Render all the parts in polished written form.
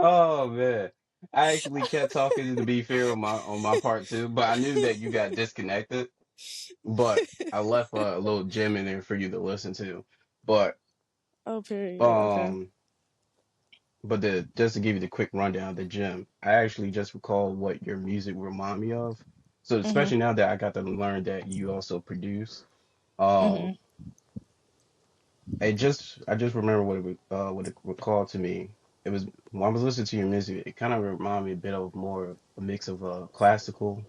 Oh man, I actually kept talking to be fair on my part too, but I knew that you got disconnected. But I left a little gem in there for you to listen to. But Oh, period. Okay. um, but just to give you the quick rundown of the gem, I actually just recalled what your music remind me of. So Mhm. especially now that I got to learn that you also produce, um, Mhm. I just remember what it recalled to me. It was when I was listening to your music, it kind of reminded me a bit of more of a mix of classical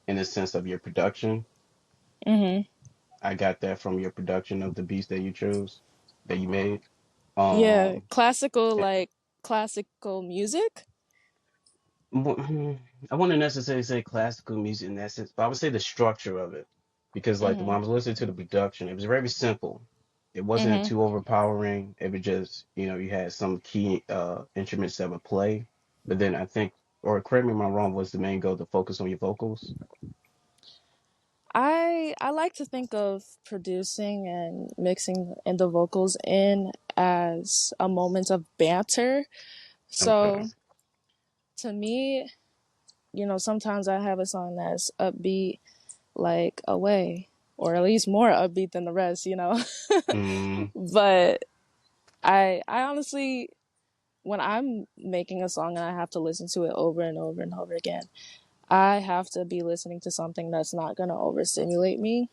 in the sense of your production. Mhm. I got that from your production of the beats that you chose, that you made. Yeah, Um, classical eh, like classical music. I wouldn't necessarily say classical music in that sense, but I would say the structure of it, because like when I Mhm. was listening to the production, it was very simple. It wasn't Mhm. too overpowering. It was just, you had some key instruments that would play, but then I think, or correct me if I'm wrong, was the main goal to focus on your vocals? I like to think of producing and mixing in the vocals in as a moment of banter. Okay. So to me, sometimes I have a song that's upbeat like Away, or at least more upbeat than the rest. Mm, But I honestly, when I'm making a song and I have to listen to it over and over and over again, I have to be listening to something that's not going to overstimulate me.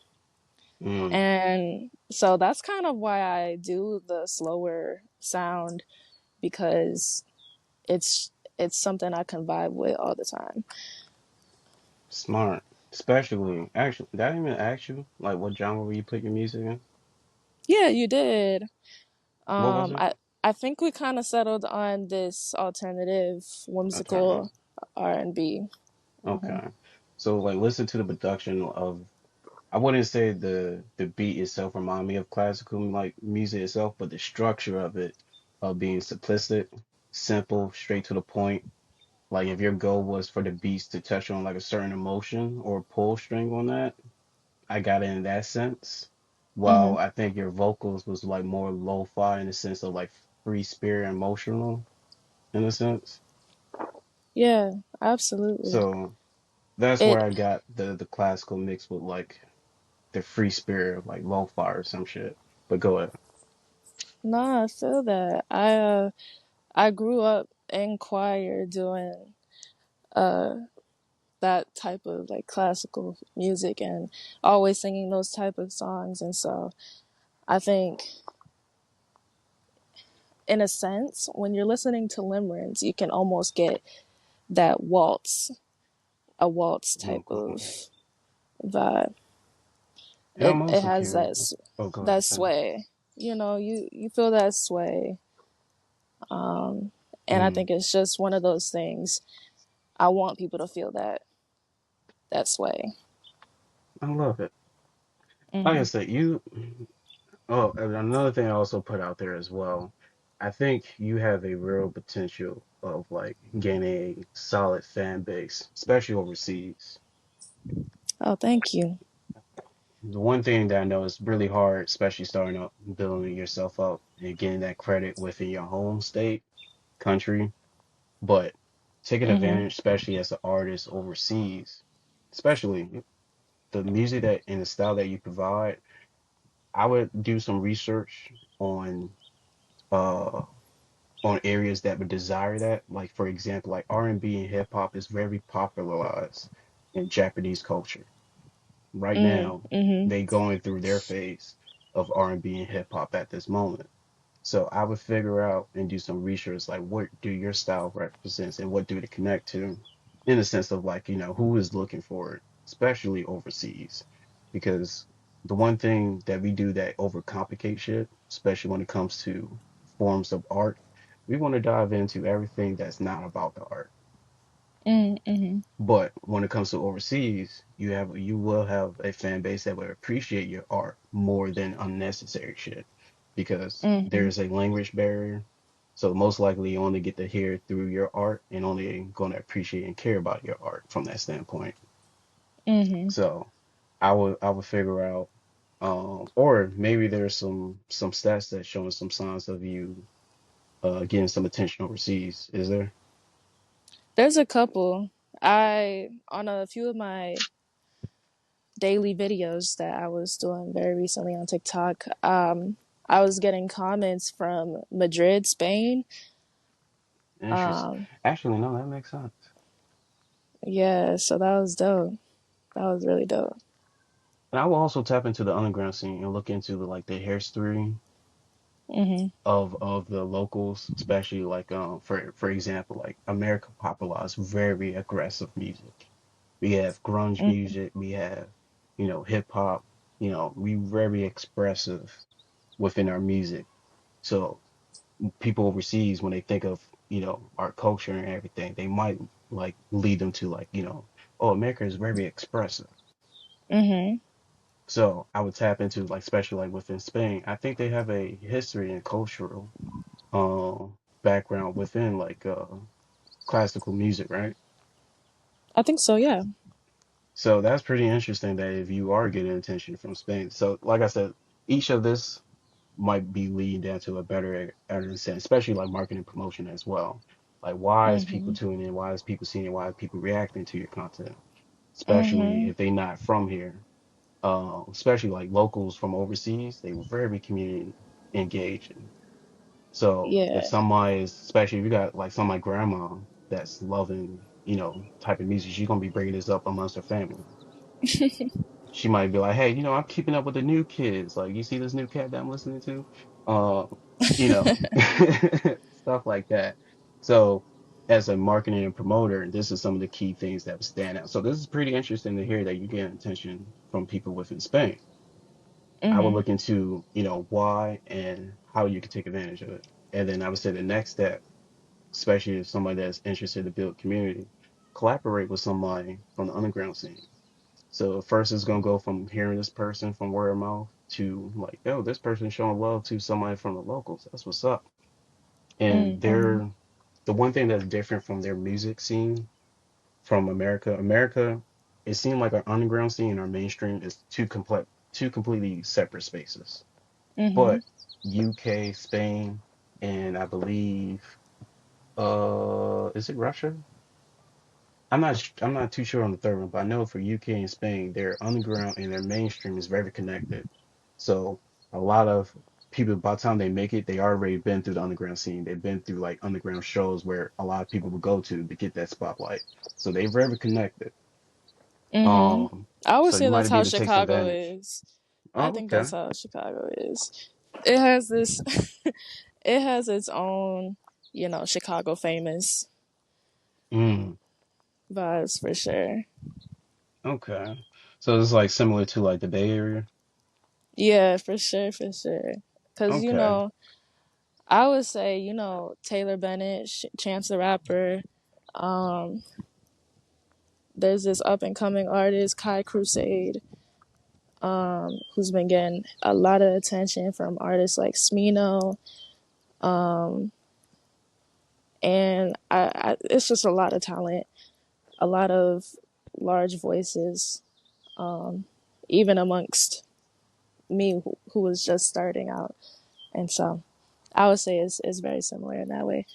mm. And so that's kind of why I do the slower sound, because it's something I can vibe with all the time. Smart. Especially, actually, did I even ask you like what genre you put your music in? Yeah, you did. What was Um, it? I I think we kind of settled on this alternative, Alternative. whimsical R&B. Mm-hmm. Okay. So like listen to the production of, I wouldn't say the beat itself remind me of classical like music itself, but the structure of it being simplistic, simple, straight to the point. Like if your goal was for the beats to touch on like a certain emotion or pull string on that, I got it in that sense. Mm-hmm. While I think your vocals was like more lo-fi in the sense of like free spirit emotional in a sense. Yeah, absolutely. So that's where It I got the classical mix with like the free spirit of like lo-fi or some shit. But go ahead. No, I feel that. I grew up in choir doing uh that type of like classical music and always singing those type of songs, and so I think in a sense when you're listening to limerence you can almost get that a waltz type Okay. of vibe. And it I'm it also has curious. Oh, go ahead. that Finish. sway. You feel that sway. And I Mm, think it's just one of those things. I want people to feel that sway. I love it. Like I Hmm. said, you. Oh, and another thing I also put out there as well. I think you have a real potential of like gaining a solid fan base, especially overseas. Oh, thank you. The one thing that I know is really hard, especially starting up, building yourself up and getting that credit within your home state, country, but taking Hmm. advantage, especially as an artist overseas, especially the music that and the style that you provide. I would do some research uh on areas that would desire that. Like for example, like R&B and hip hop is very popularized in Japanese culture. Right now, Mm-hmm. they going through their phase of R&B and hip hop at this moment. So I would figure out and do some research like what do your style represents and what do they connect to in the sense of like, who is looking for it, especially overseas. Because the one thing that we do that overcomplicate shit, especially when it comes to forms of art, we want to dive into everything that's not about the art. Mm-hmm. But when it comes to overseas, you will have a fan base that will appreciate your art more than unnecessary shit because Mm-hmm. there's a language barrier. So most likely you only get to hear it through your art and only going to appreciate and care about your art from that standpoint. Mm-hmm. So I would figure out or maybe there's some stats that's showing some signs of you getting some attention overseas. Is there? There's a couple. I on a few of my daily videos that I was doing very recently on TikTok, I was getting comments from Madrid, Spain. Interesting. Um, Actually, no, that makes sense. yeah, so that was dope. That was really dope. And I will also tap into the underground scene and look into the like the history Mhm. of the locals, especially like for example, like America popularized very aggressive music. We have grunge Mhm. music, we have, hip hop, we very expressive within our music. So people overseas, when they think of, our culture and everything, they might like lead them to like, oh, America is very expressive. Mhm. So I would tap into like, especially like within Spain, I think they have a history and cultural background within like classical music, right? I think so. Yeah. So that's pretty interesting that if you are getting attention from Spain. So like I said, each of this might be leading down to a better sense, especially like marketing promotion as well. Like why is people Mhm. tuning in? Why is people seeing it? Why are people reacting to your content? Especially Mhm. if they not from here. Especially like locals from overseas, they were very community engaged. So if Yeah. somebody is, especially if you got like some like grandma that's loving, type of music, she's gonna be bringing this up amongst her family. She might be like, hey, I'm keeping up with the new kids. Like, you see this new cat that I'm listening to? Uh, you know, stuff like that. So as a marketing and promoter, this is some of the key things that would stand out. So this is pretty interesting to hear that you get attention from people within Spain. I would Mhm. look into, why and how you can take advantage of it. And then I would say the next step, especially if somebody that's interested to build community, collaborate with somebody from the underground scene. So first it's gonna go from hearing this person from word of mouth to like, oh, this person is showing love to somebody from the locals. That's what's up. And Mhm. they're the one thing that's different from their music scene from America. America, it seemed like our underground scene and our mainstream is two completely separate spaces. Mhm. But UK, Spain, and I believe is it Russia? I'm not too sure on the third one, but I know for UK and Spain, their underground and their mainstream is very connected. So a lot of people, by the time they make it, they already been through the underground scene. They've been through like underground shows where a lot of people would go to get that spotlight. So they're very connected. Mhm. Um, I would so you say that's might be how able to take some Chicago advantage. is. I Oh, think okay. that's how Chicago is. It has this. It has its own, Chicago famous Mm, vibes for sure. okay. So it's like similar to like the Bay Area. Yeah, for sure, for sure. Cause Okay. I would say Taylor Bennett, Chance the Rapper. Um, there's this up and coming artist Kai Crusade, who's been getting a lot of attention from artists like Smino. Um, and it's just a lot of talent, a lot of large voices, even amongst me who was just starting out. And so I would say it's very similar in that way.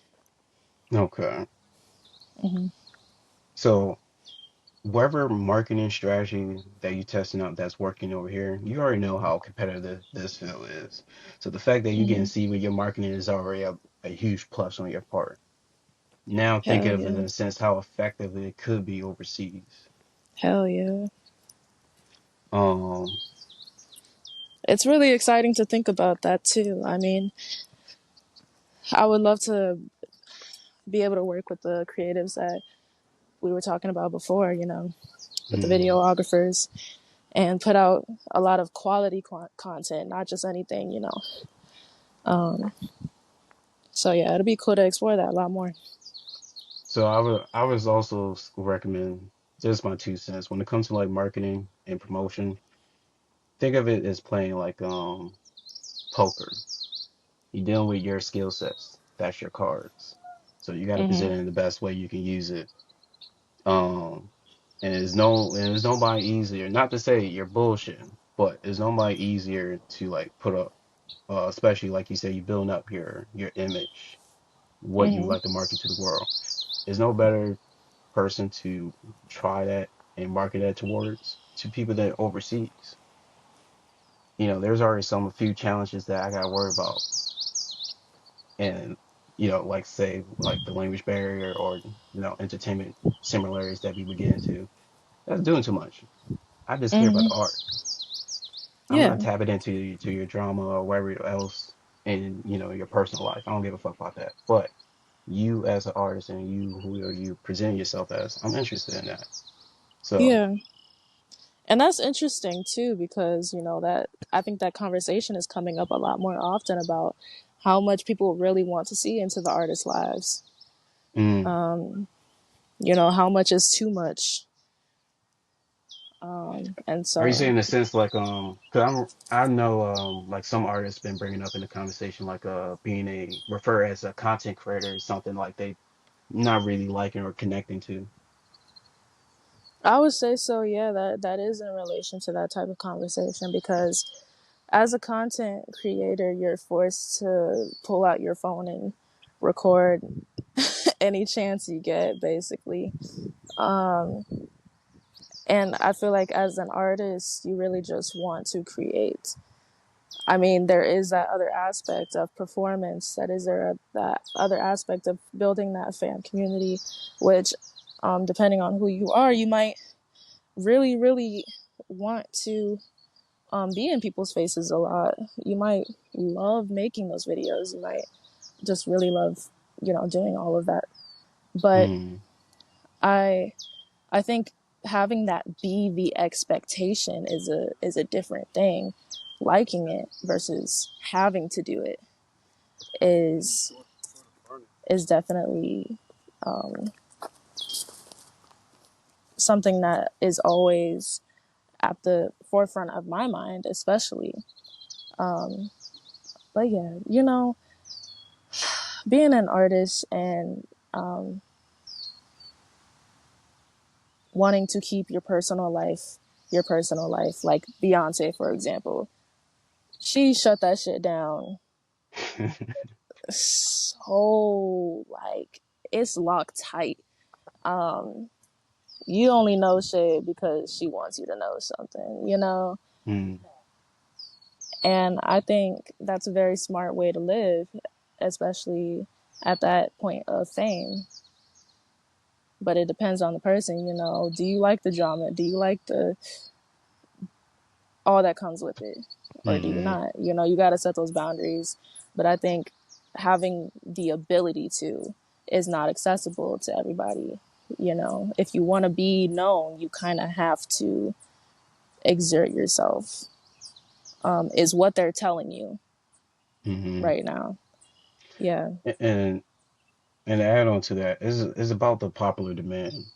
Okay. Hmm. So whatever marketing strategy that you're testing out that's working over here, you already know how competitive this field is. So the fact that you getting Hmm. see with your marketing is already a huge plus on your part. Now think Hell of it in yeah. a sense how effective it could be overseas. Hell yeah. Um, It's really exciting to think about that too. I mean, I would love to be able to work with the creatives that we were talking about before, with the mm. videographers and put out a lot of quality content, not just anything, Um, so yeah, it'll be cool to explore that a lot more. So I was also recommend just my 2 cents when it comes to like marketing and promotion. Think of it as playing like poker. You're dealing with your skill sets. That's your cards. So you got to present Hmm. it in the best way you can use it. Um, and there's nobody easier. Not to say you're bullshitting, but there's nobody easier to like put up, especially like you say, you building up your image, what you Hmm. like to market to the world. There's no better. person to try that and market that towards to people that overseas. There's already some a few challenges that I got to worry about, and like say like the language barrier or entertainment similarities that we would get into. That's doing too much. I just care about Hmm. the art. I'm Yeah. not tapping into to your drama or whatever else in your personal life. I don't give a fuck about that. But you as an artist and you who are you presenting yourself as, I'm interested in that. So, Yeah. And that's interesting too, because, that I think that conversation is coming up a lot more often about how much people really want to see into the artists' lives. mm, How much is too much. And are you so saying in a sense like because I know like some artists been bringing up in the conversation like being a refer as a content creator is something like they not really liking or connecting to. I would say so, yeah, that is in relation to that type of conversation because as a content creator, you're forced to pull out your phone and record any chance you get, basically. Um, and I feel like as an artist, you really just want to create. I mean, there is that other aspect of performance. That other aspect of building that fan community, which, depending on who you are, you might really, really want to be in people's faces a lot. You might love making those videos. You might just really love, doing all of that. But Mm, I I think having that be the expectation is a different thing. Liking it versus having to do it is is definitely um, something that is always at the forefront of my mind, especially. Um, but yeah, being an artist and wanting to keep your personal life, like Beyonce, for example, she shut that shit down so like it's locked tight. Um, you only know shit because she wants you to know something. mm, And I think that's a very smart way to live, especially at that point of fame. But it depends on the person. Do you like the drama? Do you like the all that comes with it, or do you mm, not? You got to set those boundaries. But I think having the ability to is not accessible to everybody. If you want to be known, you kind of have to exert yourself. Is what they're telling you mm. right now. Yeah. And and to add on to that is about the popular demand.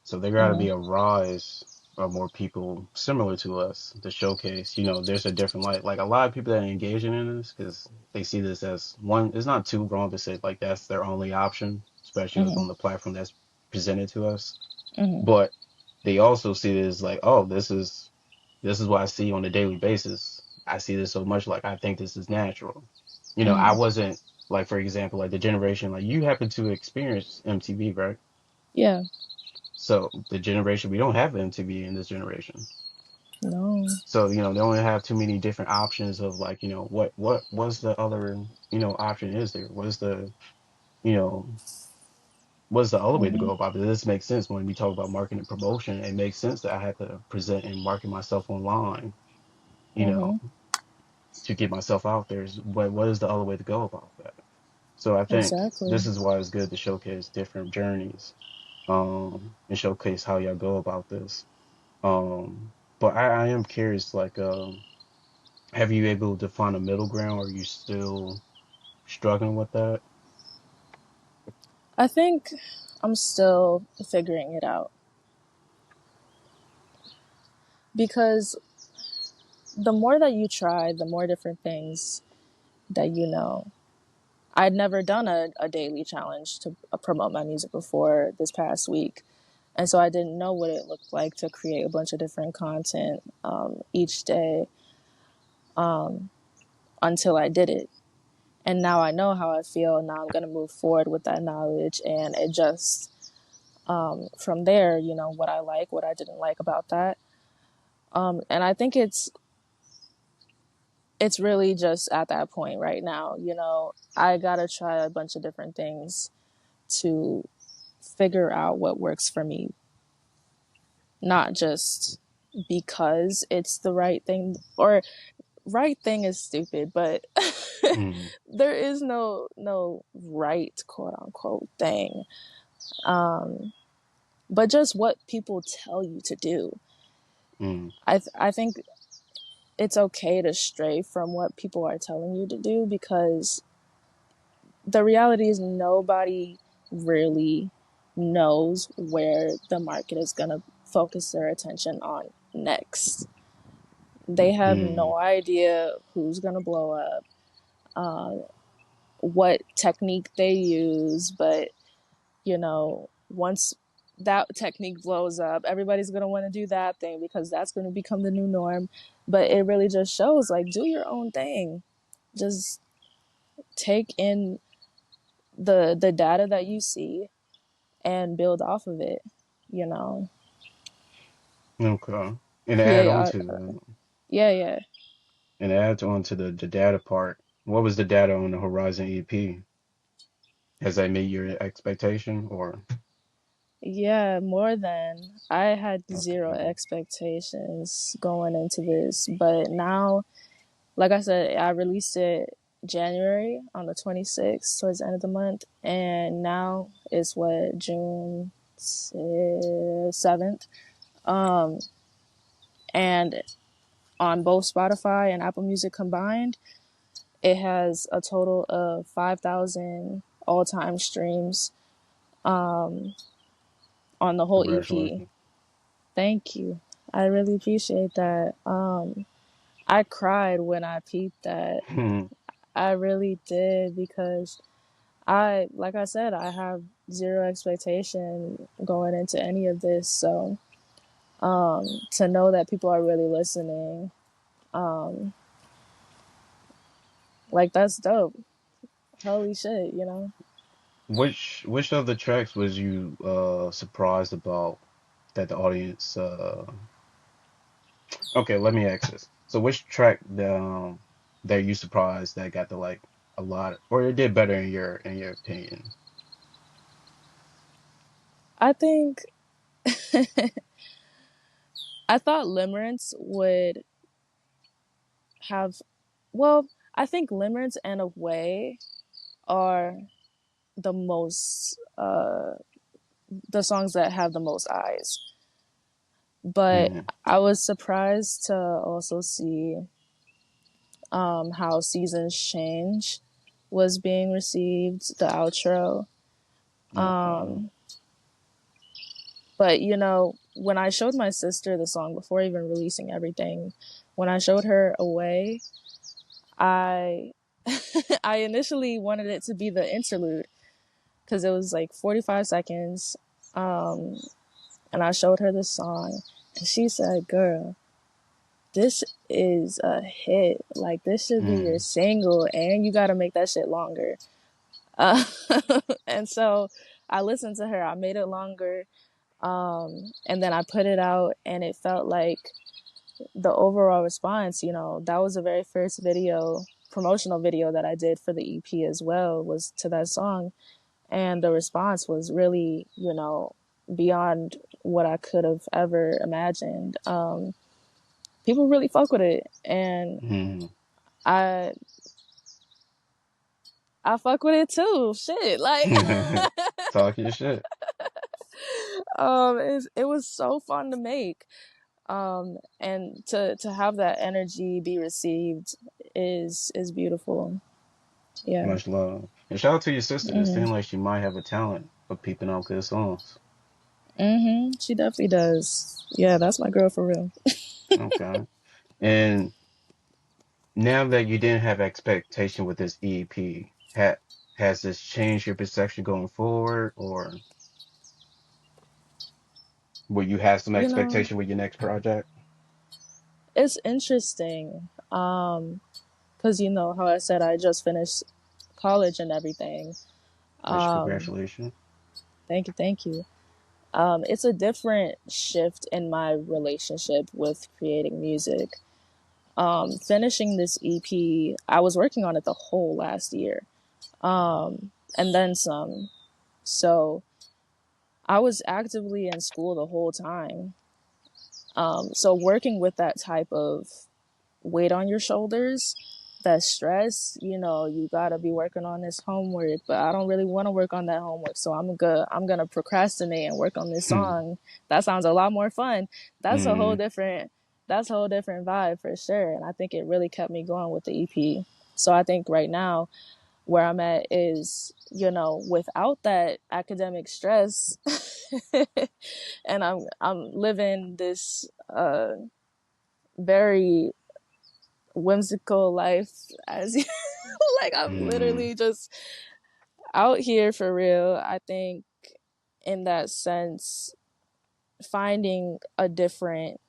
So there got to be Hmm. a rise of more people similar to us to showcase. There's a different light. Like a lot of people that are engaging in this because they see this as one. It's not too wrong to say like that's their only option, especially Hmm. on the platform that's presented to us. Hmm. But they also see it as like, oh, this is what I see on a daily basis. I see this so much, like I think this is natural. I Hmm. wasn't like, for example, like the generation like you happen to experience MTV, right? Yeah. So the generation we don't have MTV in this generation. No. So they only have too many different options of like what's the other option is there? You know what's the other way to Hmm. go about it? This makes sense when we talk about marketing and promotion. It makes sense that I have to present and market myself online. You Hmm. know to get myself out there. What is the other way to go about that? So I think Exactly. this is why it's good to showcase different journeys, and showcase how y'all go about this. But I am curious, like, have you able to find a middle ground, or are you still struggling with that? I think I'm still figuring it out because the more that you try, the more different things that you know. I'd never done a daily challenge to promote my music before this past week. And so I didn't know what it looked like to create a bunch of different content each day until I did it. And now I know how I feel. And now I'm going to move forward with that knowledge and adjust from there, what I like, what I didn't like about that. And I think it's really just at that point right now. I gotta try a bunch of different things to figure out what works for me, not just because it's the right thing, or right thing is stupid, but Mm, there is no right quote unquote thing. But just what people tell you to do. mm, I think it's okay to stray from what people are telling you to do, because the reality is nobody really knows where the market is going to focus their attention on next. They have mm, no idea who's going to blow up, what technique they use, but once that technique blows up, everybody's going to want to do that thing because that's going to become the new norm. But it really just shows, like, do your own thing. Just take in the data that you see and build off of it, you know. okay. And to add on Create. to the Yeah, yeah. and to add on to the data part, what was the data on the Horizon EP? Has that met your expectation or Yeah, more than. I had zero okay, expectations going into this, but now, like I said, I released it January on the 26th, towards the end of the month, and now it's what, June 7th. And on both Spotify and Apple Music combined, it has a total of 5,000 all-time streams on the whole EP. congratulations. Thank you. I really appreciate that. I cried when I peeped that. I really did, because like I said, I have zero expectation going into any of this. So to know that people are really listening, like, that's dope. Holy shit. Which of the tracks was you surprised about that the audience okay, let me ask this. So which track that you surprised that got the like a lot or it did better in your opinion? I think I thought Limerence would have, well, I think Limerence and Away are the most, the songs that have the most eyes. But Mm, I was surprised to also see how Seasons Change was being received, the outro. okay. But when I showed my sister the song before even releasing everything, when I showed her Away, I I initially wanted it to be the interlude, because it was like 45 seconds. Um, and I showed her the song, and she said, "Girl, this is a hit. Like, this should be your Mm, single, and you got to make that shit longer." Uh, and so I listened to her. I made it longer, and then I put it out, and it felt like the overall response. That was the very first promotional video that I did for the EP as well, was to that song, and the response was really, beyond what I could have ever imagined. People really fuck with it, and mm. I I fuck with it too. Shit, like, Talk your shit. it was so fun to make, and to have that energy be received is beautiful. Yeah. Much love. And shout out to your sister. It Mhm. seems like she might have a talent for peeping out good songs. Mhm. She definitely does. Yeah, that's my girl for real. Okay. And now that you didn't have expectation with this EP, has this changed your perception going forward, or will you have some You know, expectation with your next project? it's interesting. Because how I said I just finished college and everything. Which Um, congratulations. thank you, thank you. It's a different shift in my relationship with creating music. Finishing this EP, I was working on it the whole last year, and then some. So I was actively in school the whole time. So working with that type of weight on your shoulders, that stress, you gotta be working on this homework, but I don't really want to work on that homework, so I'm gonna procrastinate and work on this Hmm. song. That sounds a lot more fun. That's a whole Hmm. different that's a whole different vibe for sure. And I think it really kept me going with the EP. So I think right now where I'm at is, without that academic stress, and I'm living this very whimsical life as you like I'm Hmm. literally just out here for real. I think in that sense, finding a different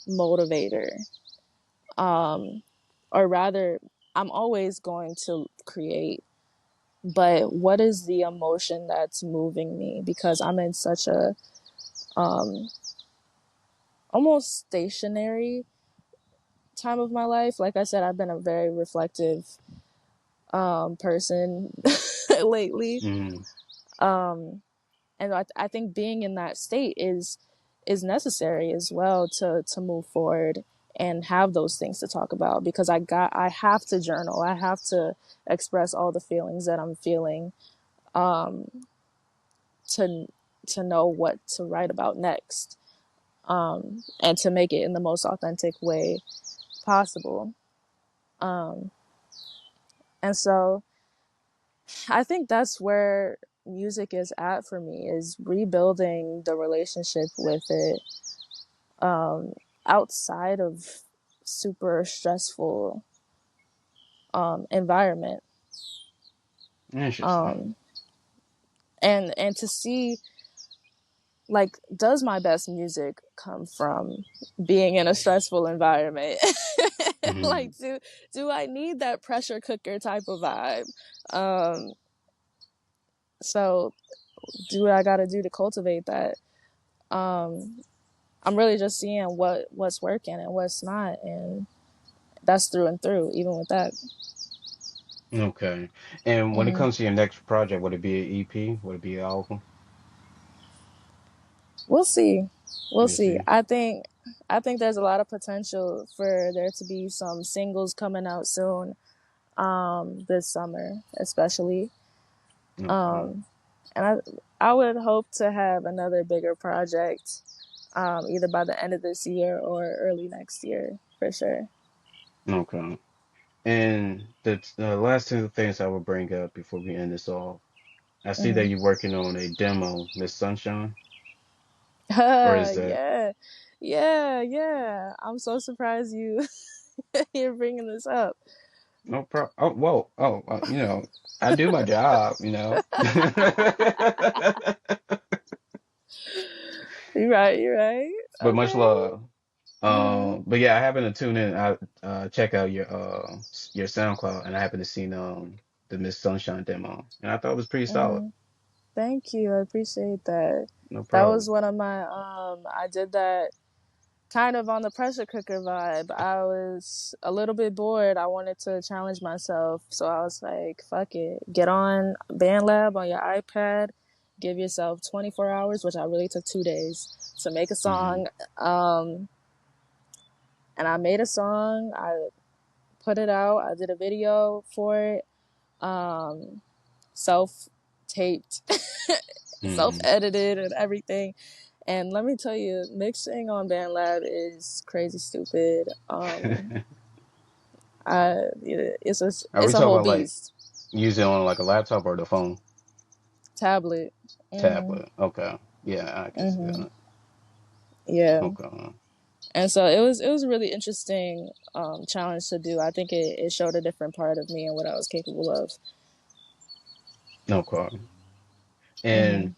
motivator, um or rather, I'm always going to create, but what is the emotion that's moving me? Because I'm in such a um almost stationary time of my life. Like I said, I've been a very reflective person lately. Hmm. um and I think being in that state is necessary as well to move forward and have those things to talk about, because I have to journal. I have to express all the feelings that I'm feeling, um to know what to write about next, and to make it in the most authentic way possible. um and so I think that's where music is at for me, is rebuilding the relationship with it, um, outside of super stressful environment, Interesting. um, and to see, like, does my best music come from being in a stressful environment? Hmm. Like, do I need that pressure cooker type of vibe? um, so do what I got to do to cultivate that. um, I'm really just seeing what's working and what's not, and that's through and through, even with that. Okay. And when it Mm. comes to your next project, would it be an EP? Would it be an album? We'll see. We'll You see. see? I think there's a lot of potential for there to be some singles coming out soon, this summer, especially. Okay. Um, and I would hope to have another bigger project, either by the end of this year or early next year, for sure. Okay. And the last two things I will bring up before we end this off, I see that Mm. you're working on a demo, Miss Sunshine, or is that Yeah, yeah. I'm so surprised you're bringing this up. no pro? Oh, whoa, oh, I do my job, you know. You're right. You're right. But much Okay. love. Mm-hmm. But yeah, I happen to tune in. I check out your SoundCloud, and I happen to see the Miss Sunshine demo, and I thought it was pretty solid. Mm-hmm. Thank you. I appreciate that. No That was problem. one of my I did that kind of on the pressure cooker vibe. I was a little bit bored. I wanted to challenge myself. So I was like, fuck it. Get on BandLab on your iPad. Give yourself 24 hours, which I really took 2 days, to make a Hmm. song. Um, and I made a song. I put it out. I did a video for it. Um, self taped, self Hmm. edited, and everything. And let me tell you, mixing on BandLab is crazy stupid. Are we It's a talking whole about like beast. using it on like a laptop or the phone? Tablet. Mhm. Tablet. Okay. Yeah, I can see Mhm. that. Yeah. Okay. And so it was a really interesting challenge to do. I think it showed a different part of me and what I was capable of. Okay. And Mhm.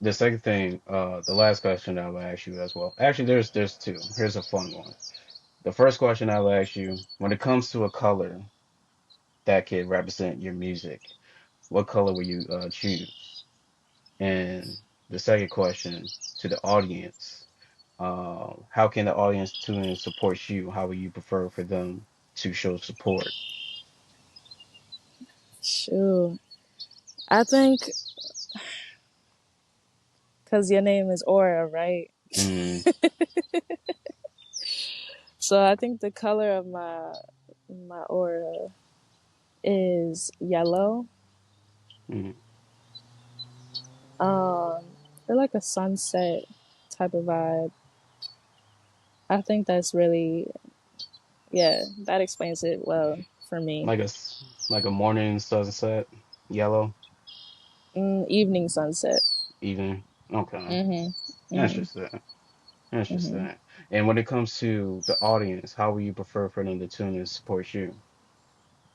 the second thing, the last question I will ask you as well. Actually, there's two. Here's a fun one. The first question I will ask you, when it comes to a color that could represent your music, what color will you choose? And the second question to the audience. How can the audience tune in and support you? How would you prefer for them to show support? Shoot. I think because your name is Aura, right? Mm, So I think the color of my aura is yellow. mm. Um, or like a sunset type of vibe. I think that's really, yeah, that explains it well for me. Like like a morning sunset, yellow, Evening sunset. even. Okay, Mhm. Mhm. interesting, Mhm. interesting. And when it comes to the audience, how would you prefer for them to tune in and support you?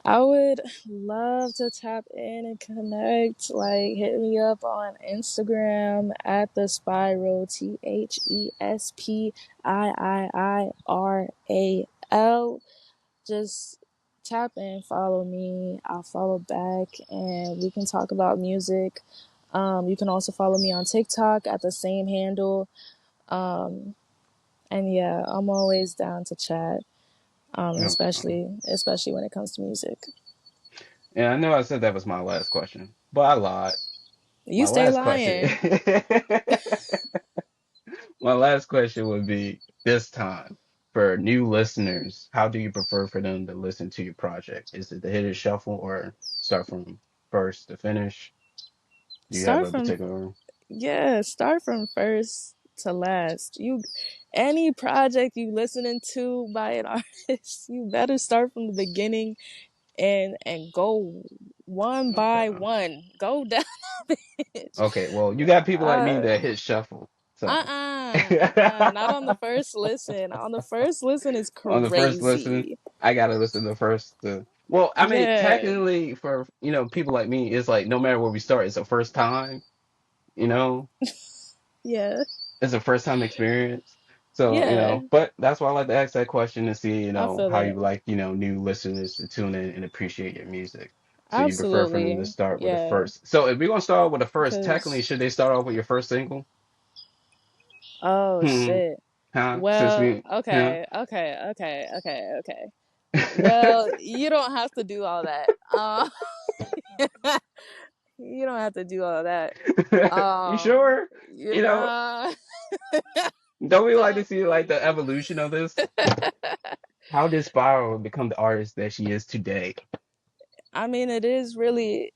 I would love to tap in and connect. Like, hit me up on Instagram at the Spiiiral, Thespiiiral. Just tap in, follow me. I'll follow back, and we can talk about music. You can also follow me on TikTok at the same handle. Um, and yeah, I'm always down to chat. Okay. Especially when it comes to music. And I know I said that was my last question, but I lied. You My stay last question, lying. my last question would be this time for new listeners, how do you prefer for them to listen to your project? Is it the hit it shuffle or start from first to finish? Do you have Start a from particular? start from first to last. You any project you listening to by an artist, you better start from the beginning and go one by Okay. one. Go down the bitch. Okay, well, you got people like me Uh that hit shuffle. So not on the first listen. On the first listen is on the first listen, crazy. I gotta listen to first. Well, I mean, Yeah. technically, for people like me, it's like no matter where we start, it's a first time. You know, Yeah. it's a first time experience. So Yeah. but that's why I like to ask that question to see I feel how you that. like new listeners to tune in and appreciate your music. So you prefer for them to Absolutely. start with the Yeah. first. So if we're gonna start with the first, technically, Cause should they start off with your first single? oh Hmm. shit. Huh? Since Well, we, yeah. okay, okay, okay, okay, okay. Well, you don't have to do all that. You don't have to do all that. You Um, sure? you You know, know, don't we like to don't. see like the evolution of this? How did Spiral become the artist that she is today? I mean,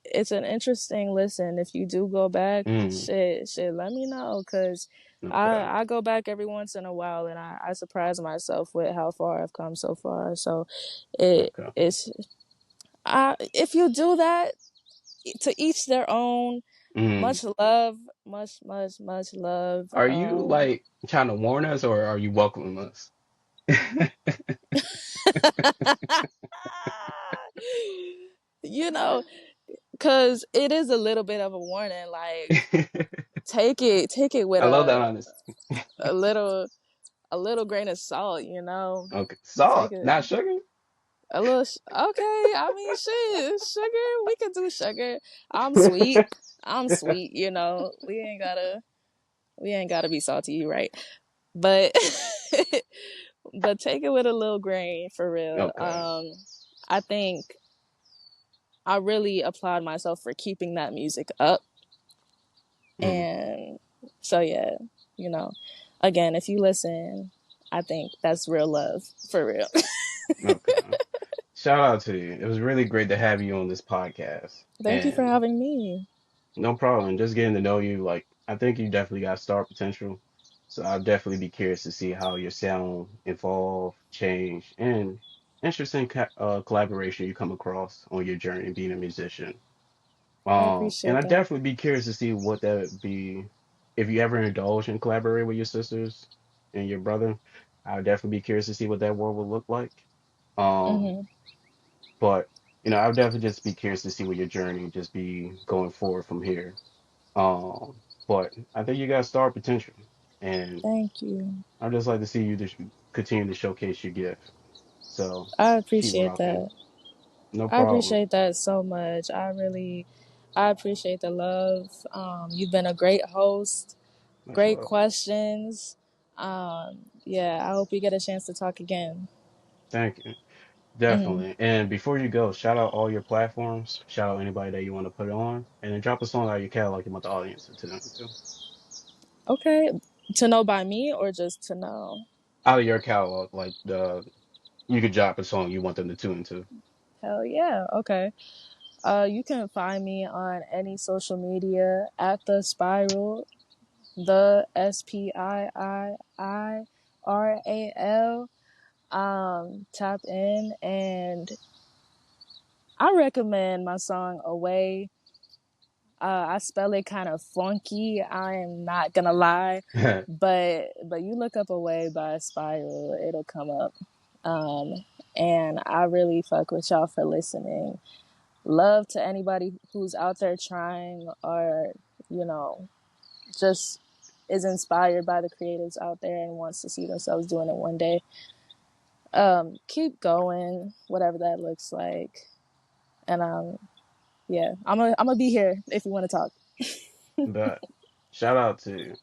it's an interesting listen. If you do go back, Mm, let me know. Cause okay, I go back every once in a while and I surprise myself with how far I've come so far. So okay. it's, if you do that, to each their own. Mm. Much love, much love. Are you like trying to warn us or are you welcoming us? You know, cause it is a little bit of a warning. Like, take it with I love that honest. a little, a little grain of salt. You know, Okay, take salt, it not sugar. a little. Okay, I mean, shit, sugar. We can do sugar. I'm sweet. I'm sweet. You know, we ain't gotta be salty. You right, but but take it with a little grain for real. Okay. I think I really applaud myself for keeping that music up. Mm, And so, yeah, you know, again, if you listen, I think that's real love for real. okay. Shout out to you. It was really great to have you on this podcast. Thank you for And having me. no problem. Just getting to know you, like I think you definitely got star potential. So I'll definitely be curious to see how your sound evolve, change, and interesting collaboration you come across on your journey being a musician. I And appreciate I'd that. definitely be curious to see what that would be if you ever indulge in collaborating with your sisters and your brother. I'd definitely be curious to see what that world would look like. Um, Hmm. but I would definitely just be curious to see what your journey just be going forward from here. But I think you got star potential, and Thank you. I'd just like to see you just continue to showcase your gift. So I keep appreciate rocking. that. No I problem. appreciate that so much. I appreciate the love. You've been a great host. Much Great love. questions. Yeah, I hope we get a chance to talk again. Thank you. Hmm. Definitely. And before you go, shout out all your platforms. Shout out anybody that you want to put on, and then drop a song out of your catalog you want the audience to know to. Okay. To know by me or just to know? Out of your catalog, like you could drop a song you want them to tune into. Hell yeah. Okay. You can find me on any social media at the Spiiiral, the Spiiiral. Tap in, and I recommend my song Away. I spell it kind of funky. I am not gonna lie, but you look up Away by Spiiiral, it'll come up. Um, and I really fuck with y'all for listening. Love to anybody who's out there trying, or you know, just is inspired by the creatives out there and wants to see themselves doing it one day. Keep going, whatever that looks like. And yeah, I'm gonna be here if you want to talk. But shout out to you.